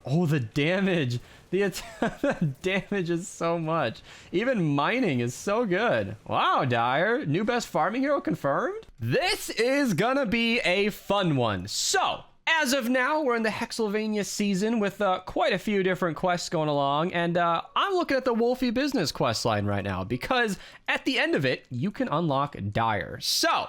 Oh, the damage. The damage is so much. Even mining is so good. Wow, Dire. New best farming hero confirmed? This is gonna be a fun one. So, as of now, we're in the Hexylvania season with quite a few different quests going along, and I'm looking at the Wolfie Business quest line right now because at the end of it, you can unlock Dire. So,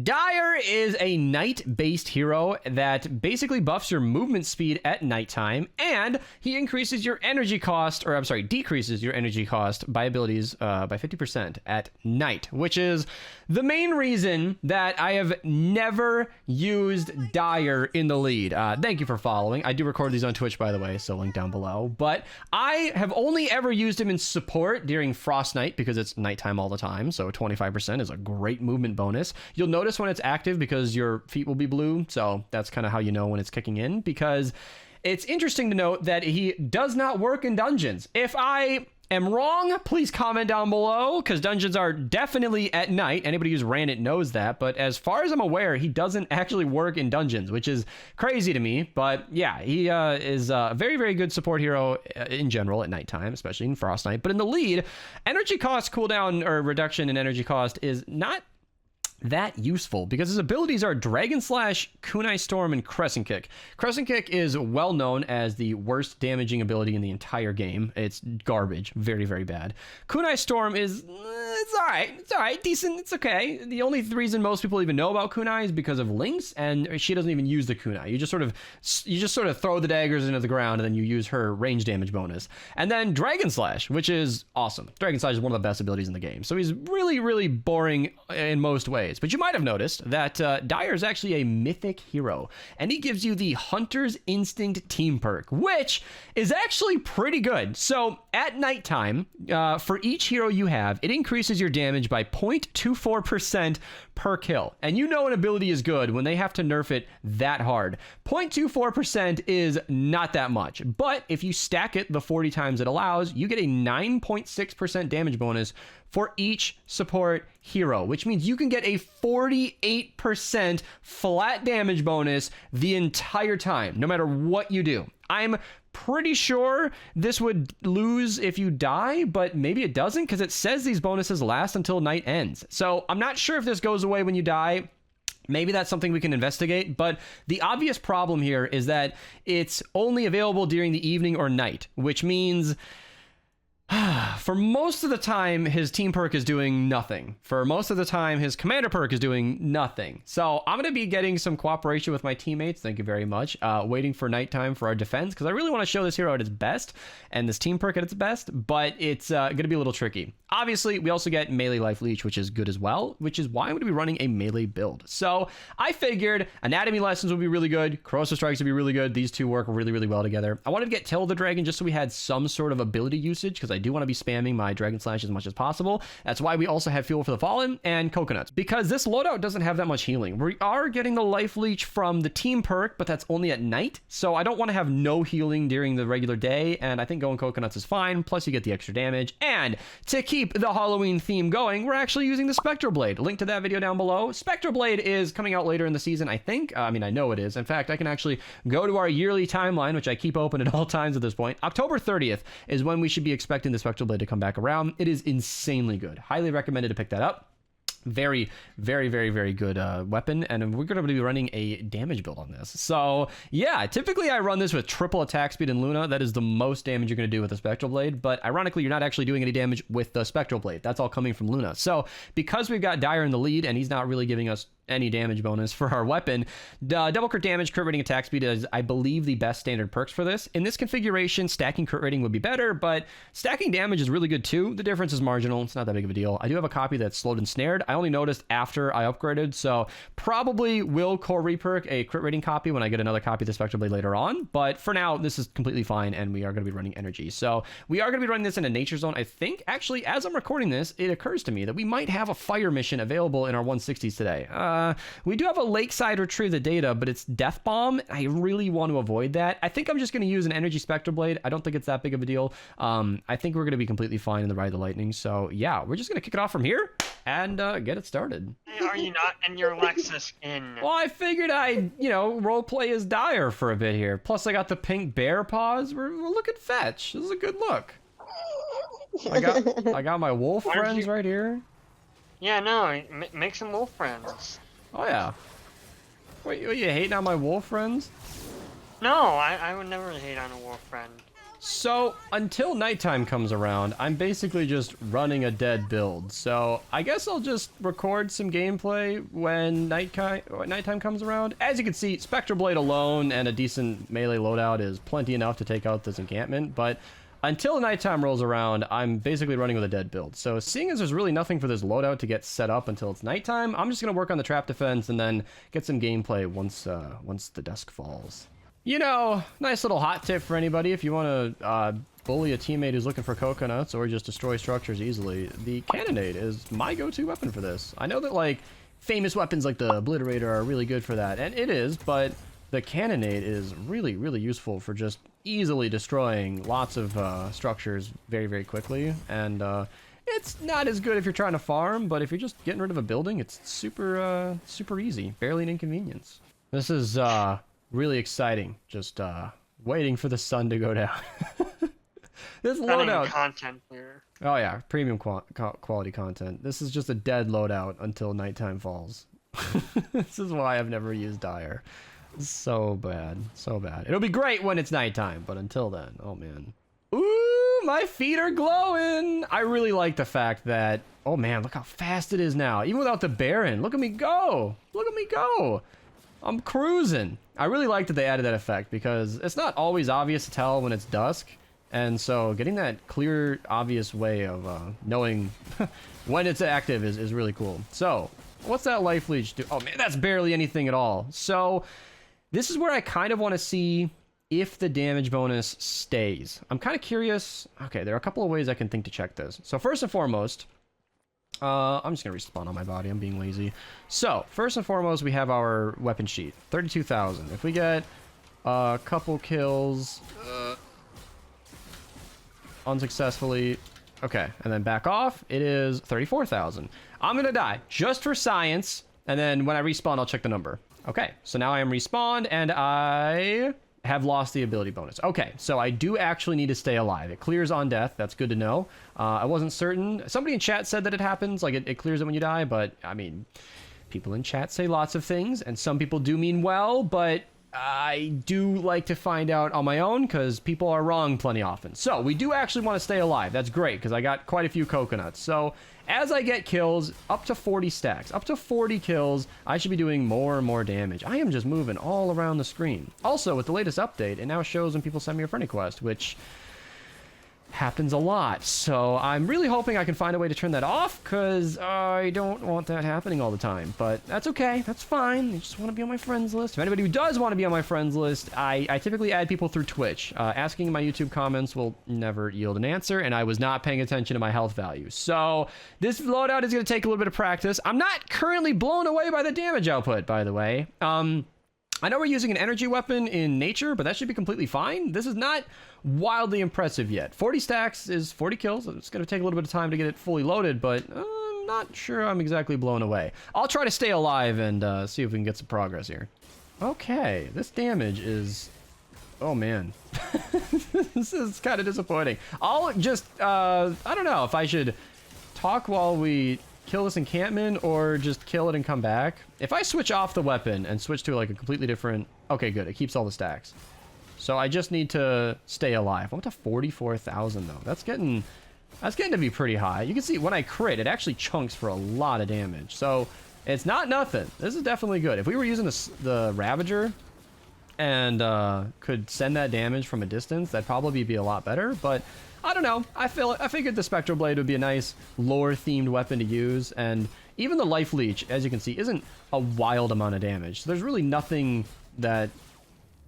Dire is a night-based hero that basically buffs your movement speed at nighttime, and he increases your energy cost, or I'm sorry, decreases your energy cost by abilities by 50% at night, which is the main reason that I have never used Dire in the lead. Thank you for following. I do record these on Twitch, by the way, so link down below. But I have only ever used him in support during Frost Night because it's nighttime all the time, so 25% is a great movement bonus. You'll notice when it's active because your feet will be blue, so that's kind of how you know when it's kicking in, because it's interesting to note that he does not work in dungeons. If I am wrong, please comment down below, because dungeons are definitely at night. Anybody who's ran it knows that, but as far as I'm aware, he doesn't actually work in dungeons, which is crazy to me. But yeah, he is a very, very good support hero in general at nighttime, especially in Frost Night. But in the lead, energy cost cooldown or reduction in energy cost is not that useful because his abilities are Dragon Slash, Kunai Storm, and Crescent Kick. Crescent Kick is well known as the worst damaging ability in the entire game. It's garbage. Very, very bad. Kunai Storm is, it's alright, decent, it's okay. The only reason most people even know about Kunai is because of Lynx, and she doesn't even use the Kunai. You just sort of throw the daggers into the ground, and then you use her range damage bonus. And then Dragon Slash, which is awesome. Dragon Slash is one of the best abilities in the game. So he's really, really boring in most ways. But you might have noticed that Dire is actually a mythic hero, and he gives you the Hunter's Instinct team perk, which is actually pretty good. So at nighttime, for each hero you have, it increases your damage by 0.24% per kill. And you know an ability is good when they have to nerf it that hard. 0.24% is not that much, but if you stack it the 40 times it allows, you get a 9.6% damage bonus for each support hero, which means you can get a 48% flat damage bonus the entire time, no matter what you do. I'm pretty sure this would lose if you die, but maybe it doesn't because it says these bonuses last until night ends. So I'm not sure if this goes away when you die. Maybe that's something we can investigate, but the obvious problem here is that it's only available during the evening or night, which means for most of the time, his team perk is doing nothing. For most of the time, his commander perk is doing nothing. So I'm going to be getting some cooperation with my teammates. Thank you very much. Waiting for nighttime for our defense, because I really want to show this hero at its best and this team perk at its best, but it's going to be a little tricky. Obviously, we also get melee life leech, which is good as well, which is why I'm going to be running a melee build. So I figured anatomy lessons would be really good. Corrosive strikes would be really good. These two work really, really well together. I wanted to get Tail of the Dragon just so we had some sort of ability usage, because I do want to be spamming my Dragon Slash as much as possible. That's why we also have Fuel for the Fallen and Coconuts, because this loadout doesn't have that much healing. We are getting the life leech from the team perk, but that's only at night. So I don't want to have no healing during the regular day, and I think going Coconuts is fine. Plus you get the extra damage. And to keep the Halloween theme going, we're actually using the Spectral Blade. Link to that video down below. Spectral Blade is coming out later in the season, I think. I mean, I know it is. In fact, I can actually go to our yearly timeline, which I keep open at all times at this point. October 30th is when we should be expecting the Spectral Blade to come back around. It is insanely good. Highly recommended to pick that up. Very, very, very, very good weapon, and we're going to be running a damage build on this. So yeah, typically I run this with triple attack speed in Luna. That is the most damage you're going to do with the Spectral Blade, but ironically you're not actually doing any damage with the Spectral Blade. That's all coming from Luna. So because we've got Dire in the lead and he's not really giving us any damage bonus for our weapon, double crit damage, crit rating, attack speed is, I believe, the best standard perks for this. In this configuration, stacking crit rating would be better, but stacking damage is really good too. The difference is marginal. It's not that big of a deal. I do have a copy that's slowed and snared. I only noticed after I upgraded, so probably will core reperk a crit rating copy when I get another copy of the Spectral Blade later on, but for now, this is completely fine, and we are going to be running energy. So we are going to be running this in a nature zone. I think, actually, as I'm recording this, it occurs to me that we might have a fire mission available in our 160s today. We do have a lakeside retrieve the data, but it's Death Bomb. I really want to avoid that. I think I'm just going to use an energy Spectral Blade. I don't think it's that big of a deal. I think we're going to be completely fine in the Ride of the Lightning. So yeah, we're just going to kick it off from here and get it started. Why are you not in your Lexus skin? Well, I figured I'd, roleplay as Dire for a bit here. Plus, I got the pink bear paws. We're looking fetch. This is a good look. I got my wolf friends right here. Yeah, no, make some wolf friends. Oh, yeah. Wait, you hating on my wolf friends? No, I would never hate on a wolf friend. So, until nighttime comes around, I'm basically just running a dead build. So, I guess I'll just record some gameplay when nighttime comes around. As you can see, Spectral Blade alone and a decent melee loadout is plenty enough to take out this encampment, but until nighttime rolls around, I'm basically running with a dead build. So, seeing as there's really nothing for this loadout to get set up until it's nighttime, I'm just going to work on the trap defense and then get some gameplay once the dusk falls. Nice little hot tip for anybody if you want to bully a teammate who's looking for coconuts or just destroy structures easily. The cannonade is my go-to weapon for this. I know that, like, famous weapons like the obliterator are really good for that, and it is, but the cannonade is really, really useful for just easily destroying lots of structures very, very quickly. And it's not as good if you're trying to farm, but if you're just getting rid of a building, it's super, super easy. Barely an inconvenience. This is really exciting. Just waiting for the sun to go down. This loadout content here. Oh yeah, premium quality content. This is just a dead loadout until nighttime falls. This is why I've never used Dire. So bad, so bad. It'll be great when it's nighttime, but until then, oh man. Ooh, my feet are glowing. I really like the fact that, oh man, look how fast it is now. Even without the Baron, look at me go. Look at me go. I'm cruising. I really like that they added that effect because it's not always obvious to tell when it's dusk. And so getting that clear, obvious way of knowing when it's active is really cool. So what's that life leech do? Oh man, that's barely anything at all. So this is where I kind of want to see if the damage bonus stays. I'm kind of curious. Okay, there are a couple of ways I can think to check this. So first and foremost, I'm just going to respawn on my body. I'm being lazy. So, first and foremost, we have our weapon sheet. 32,000. If we get a couple kills unsuccessfully, okay, and then back off, it is 34,000. I'm going to die just for science, and then when I respawn, I'll check the number. Okay, so now I am respawned, and I have lost the ability bonus. Okay, so I do actually need to stay alive. It clears on death. That's good to know. I wasn't certain. Somebody in chat said that it happens, like it clears it when you die, but I mean, people in chat say lots of things, and some people do mean well, but I do like to find out on my own because people are wrong plenty often. So we do actually want to stay alive. That's great because I got quite a few coconuts. So as I get kills, up to 40 stacks, up to 40 kills, I should be doing more and more damage. I am just moving all around the screen. Also, with the latest update, it now shows when people send me a friend request, which happens a lot. So I'm really hoping I can find a way to turn that off because I don't want that happening all the time. But that's okay. That's fine. I just want to be on my friends list. If anybody who does want to be on my friends list, I typically add people through Twitch. Asking in my YouTube comments will never yield an answer, and I was not paying attention to my health value. So this loadout is going to take a little bit of practice. I'm not currently blown away by the damage output, by the way. I know we're using an energy weapon in nature, but that should be completely fine. This is not wildly impressive yet. 40 stacks is 40 kills. It's going to take a little bit of time to get it fully loaded, but I'm not sure I'm exactly blown away. I'll try to stay alive and see if we can get some progress here. Okay, this damage is... Oh, man. This is kind of disappointing. I'll just... I don't know if I should talk while we kill this encampment or just kill it and come back. If I switch off the weapon and switch to like a completely different... Okay, good. It keeps all the stacks. So I just need to stay alive. I'm up to 44,000 though. That's getting to be pretty high. You can see when I crit, it actually chunks for a lot of damage. So it's not nothing. This is definitely good. If we were using the Ravager and could send that damage from a distance, that'd probably be a lot better. But I don't know. I figured the Spectral Blade would be a nice lore-themed weapon to use, and even the Life Leech, as you can see, isn't a wild amount of damage. So there's really nothing that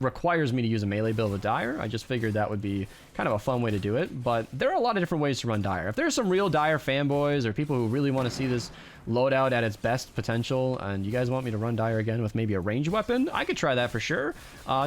requires me to use a melee build with Dire. I just figured that would be kind of a fun way to do it, but there are a lot of different ways to run Dire. If there's some real Dire fanboys or people who really want to see this Loadout at its best potential, and you guys want me to run Dire again with maybe a ranged weapon, I could try that for sure.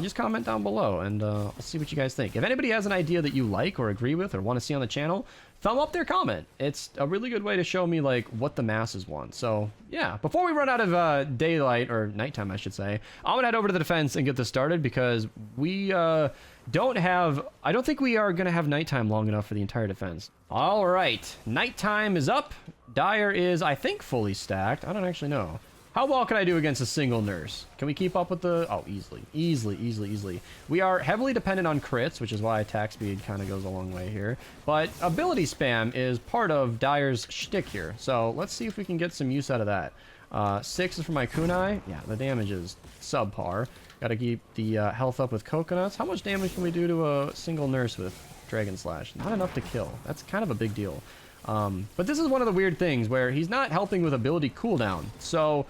Just comment down below, and I'll see what you guys think. If anybody has an idea that you like or agree with or want to see on the channel, thumb up their comment. It's a really good way to show me like what the masses want. So yeah, before we run out of daylight, or nighttime I should say, I'm gonna head over to the defense and get this started, because we I don't think we are gonna have nighttime long enough for the entire defense. All right, nighttime is up. Dire is, I think, fully stacked. I don't actually know. How well can I do against a single nurse? Can we keep up with the... Oh, easily. We are heavily dependent on crits, which is why attack speed kind of goes a long way here. But ability spam is part of Dire's shtick here. So let's see if we can get some use out of that. 6 is for my kunai. Yeah, the damage is subpar. Gotta keep the health up with coconuts. How much damage can we do to a single nurse with Dragon Slash? Not enough to kill. That's kind of a big deal. But this is one of the weird things where he's not helping with ability cooldown. So...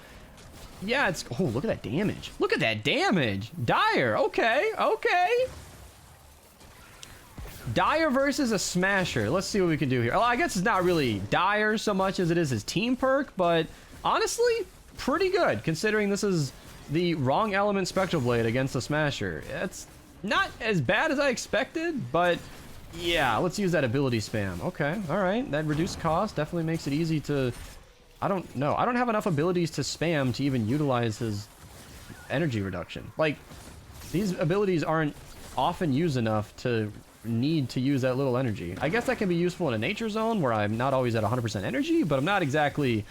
yeah, it's... oh, look at that damage. Look at that damage. Dire. Okay. Dire versus a Smasher. Let's see what we can do here. Well, I guess it's not really Dire so much as it is his team perk, but honestly, pretty good considering this is the wrong element Spectral Blade against the Smasher. It's not as bad as I expected, but yeah, let's use that ability spam. Okay, all right. That reduced cost definitely makes it easy to... I don't know. I don't have enough abilities to spam to even utilize his energy reduction. Like, these abilities aren't often used enough to need to use that little energy. I guess that can be useful in a nature zone where I'm not always at 100% energy, but I'm not exactly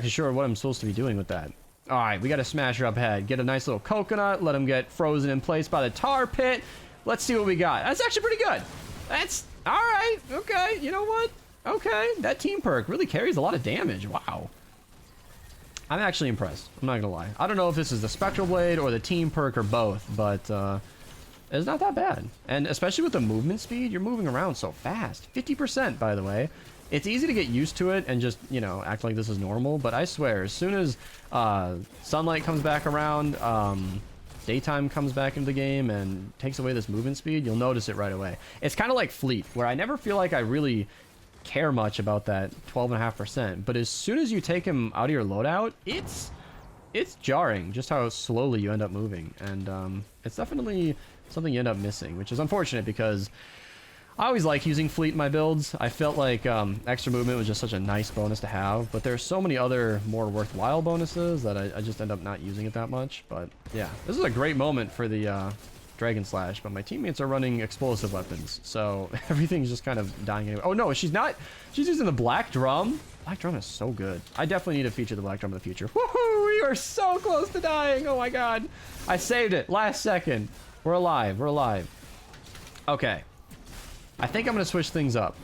sure what I'm supposed to be doing with that. All right, we got a Smasher up ahead. Get a nice little coconut. Let him get frozen in place by the tar pit. Let's see what we got. That's actually pretty good. That's all right. Okay, you know what? Okay, that team perk really carries a lot of damage. Wow. I'm actually impressed. I'm not gonna lie. I don't know if this is the Spectral Blade or the team perk or both, but it's not that bad. And especially with the movement speed, you're moving around so fast. 50%, by the way. It's easy to get used to it and just, you know, act like this is normal, but I swear, as soon as sunlight comes back around, daytime comes back into the game and takes away this movement speed, you'll notice it right away. It's kind of like Fleet, where I never feel like I really care much about that 12.5%, but as soon as you take him out of your loadout, it's jarring just how slowly you end up moving, and it's definitely something you end up missing, which is unfortunate because I always like using Fleet in my builds. I felt like extra movement was just such a nice bonus to have, but there's so many other more worthwhile bonuses that I just end up not using it that much. But yeah, this is a great moment for the Dragon Slash, but my teammates are running explosive weapons, so everything's just kind of dying anyway. Oh no, she's not. She's using the Black Drum. Black Drum is so good. I definitely need to feature the Black Drum in the future. Woohoo! We are so close to dying. Oh my god. I saved it. Last second. We're alive. We're alive. Okay. I think I'm going to switch things up.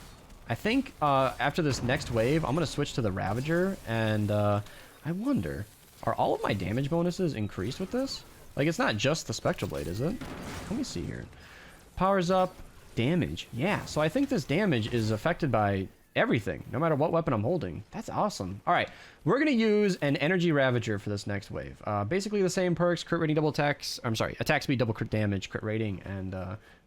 I think after this next wave, I'm going to switch to the Ravager, and I wonder, are all of my damage bonuses increased with this? Like, it's not just the Spectral Blade, is it? Let me see here. Powers up, damage. Yeah, so I think this damage is affected by everything, no matter what weapon I'm holding. That's awesome. All right, we're going to use an Energy Ravager for this next wave. Basically the same perks, crit rating, double attacks. I'm sorry, attack speed, double crit damage, crit rating, and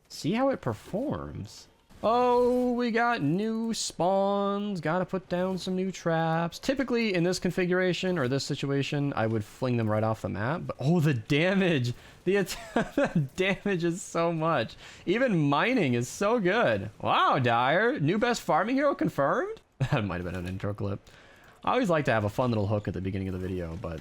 see how it performs. Oh, we got new spawns. Gotta put down some new traps. Typically, in this configuration or this situation, I would fling them right off the map. But oh, the damage! The damage is so much. Even mining is so good. Wow, Dire. New best farming hero confirmed? That might have been an intro clip. I always like to have a fun little hook at the beginning of the video, but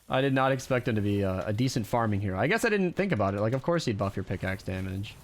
I did not expect him to be a decent farming hero. I guess I didn't think about it. Like, of course he'd buff your pickaxe damage.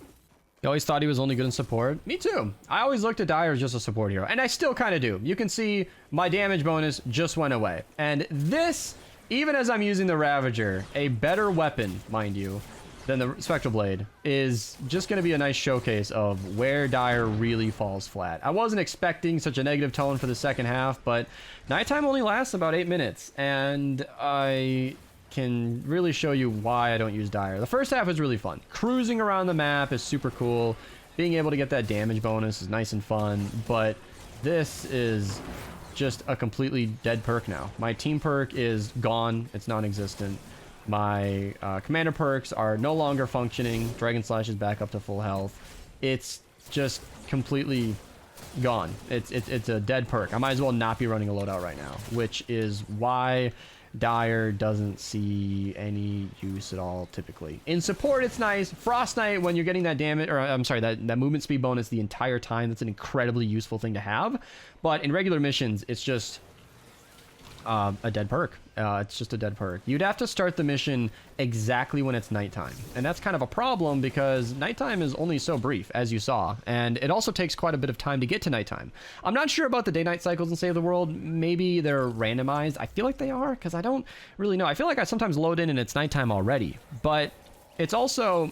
You always thought he was only good in support. Me too. I always looked at Dire as just a support hero, and I still kind of do. You can see my damage bonus just went away. And this, even as I'm using the Ravager, a better weapon, mind you, than the Spectral Blade, is just going to be a nice showcase of where Dire really falls flat. I wasn't expecting such a negative tone for the second half, but nighttime only lasts about 8 minutes, and I can really show you why I don't use Dire. The first half is really fun. Cruising around the map is super cool. Being able to get that damage bonus is nice and fun, but this is just a completely dead perk now. My team perk is gone. It's non-existent. My commander perks are no longer functioning. Dragon Slash is back up to full health. It's just completely gone. It's a dead perk. I might as well not be running a loadout right now, which is why Dire doesn't see any use at all typically. In support, it's nice. Frost Knight, when you're getting that damage, or I'm sorry, that movement speed bonus the entire time, that's an incredibly useful thing to have. But in regular missions, it's just a dead perk. It's just a dead perk. You'd have to start the mission exactly when it's nighttime. And that's kind of a problem because nighttime is only so brief, as you saw. And it also takes quite a bit of time to get to nighttime. I'm not sure about the day-night cycles in Save the World. Maybe they're randomized. I feel like they are because I don't really know. I feel like I sometimes load in and it's nighttime already. But it's also...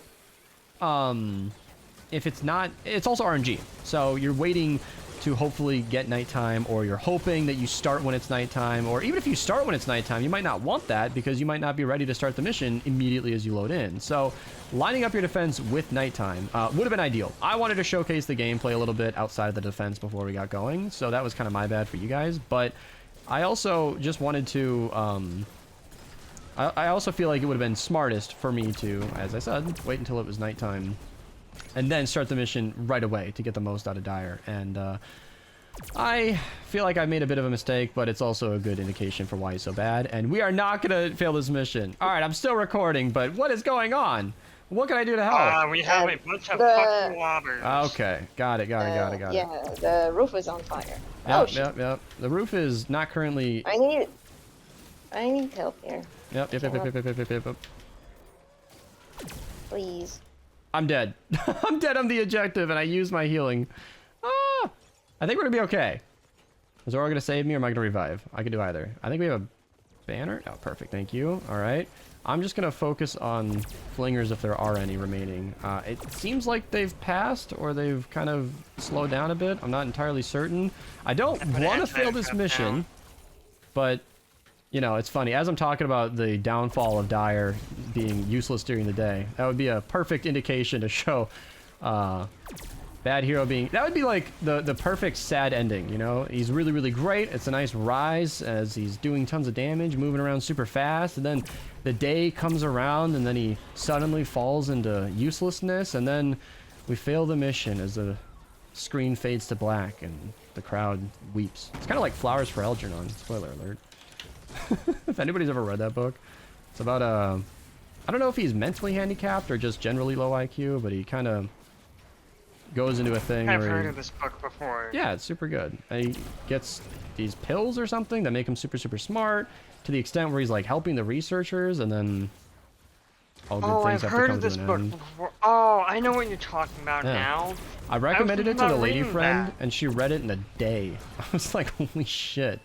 if it's not... It's also RNG. So you're waiting to hopefully get nighttime, or you're hoping that you start when it's nighttime, or even if you start when it's nighttime, you might not want that because you might not be ready to start the mission immediately as you load in. So lining up your defense with nighttime would have been ideal. I wanted to showcase the gameplay a little bit outside of the defense before we got going, so that was kind of my bad for you guys, but I also just wanted to I also feel like it would have been smartest for me to, as I said, wait until it was nighttime and then start the mission right away to get the most out of Dire. And I feel like I made a bit of a mistake, but it's also a good indication for why he's so bad. And we are not going to fail this mission. All right, I'm still recording, but what is going on? What can I do to help? We have a bunch of fucking robbers. Okay, got it. Yeah, the roof is on fire. Yep. The roof is not currently... I need help here. Yep. Please. I'm dead. I'm dead on the objective, and I used my healing. Ah! I think we're gonna be okay. Is Aura gonna save me, or am I gonna revive? I can do either. I think we have a banner. Oh, perfect. Thank you. All right. I'm just gonna focus on flingers if there are any remaining. It seems like they've passed, or they've kind of slowed down a bit. I'm not entirely certain. I don't want to fail this mission, but... You know, it's funny. As I'm talking about the downfall of Dire being useless during the day, that would be a perfect indication to show bad hero being... That would be like the perfect sad ending, you know? He's really, really great. It's a nice rise as he's doing tons of damage, moving around super fast, and then the day comes around, and then he suddenly falls into uselessness, and then we fail the mission as the screen fades to black, and the crowd weeps. It's kind of like Flowers for Algernon. Spoiler alert. If anybody's ever read that book, it's about I don't know if he's mentally handicapped or just generally low IQ, but he kind of goes into a thing I've where heard of this book before. Yeah, it's super good. And he gets these pills or something that make him super, super smart to the extent where he's like helping the researchers, and then all good things I've have to heard come of this to an book end. before. Oh, I know what you're talking about now. I recommended it to the lady reading friend, that. and she read it in a day. I was like, holy shit.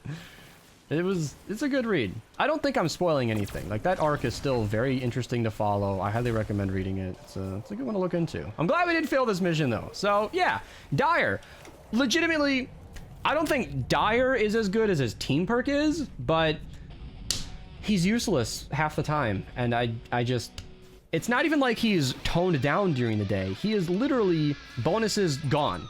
It's a good read. I don't think I'm spoiling anything. Like, that arc is still very interesting to follow. I highly recommend reading it. It's a good one to look into. I'm glad we didn't fail this mission, though. So, yeah. Dire. Legitimately, I don't think Dire is as good as his team perk is, but he's useless half the time. And I just... It's not even like he's toned down during the day. He is literally bonuses gone.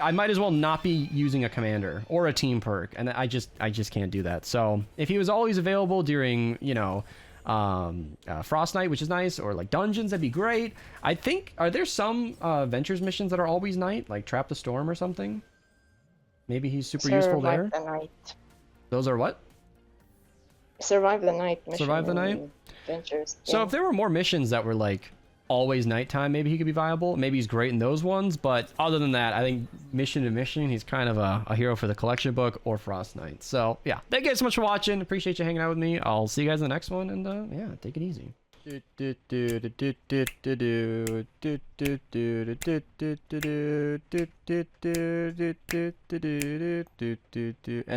I might as well not be using a commander or a team perk, and I just can't do that. So if he was always available during, you know, Frost Night, which is nice, or like dungeons, that'd be great. I think, are there some Ventures missions that are always night, like Trap the Storm or something? Maybe he's super useful there. Survive the night. Those are what? Survive the night. Survive the night? Ventures. So yeah. if there were more missions that were like always nighttime, maybe he could be viable. Maybe he's great in those ones, but other than that, I think mission to mission, he's kind of a hero for the collection book or Frost Knight. So yeah, thank you guys so much for watching. Appreciate you hanging out with me. I'll see you guys in the next one, and yeah, take it easy. And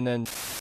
then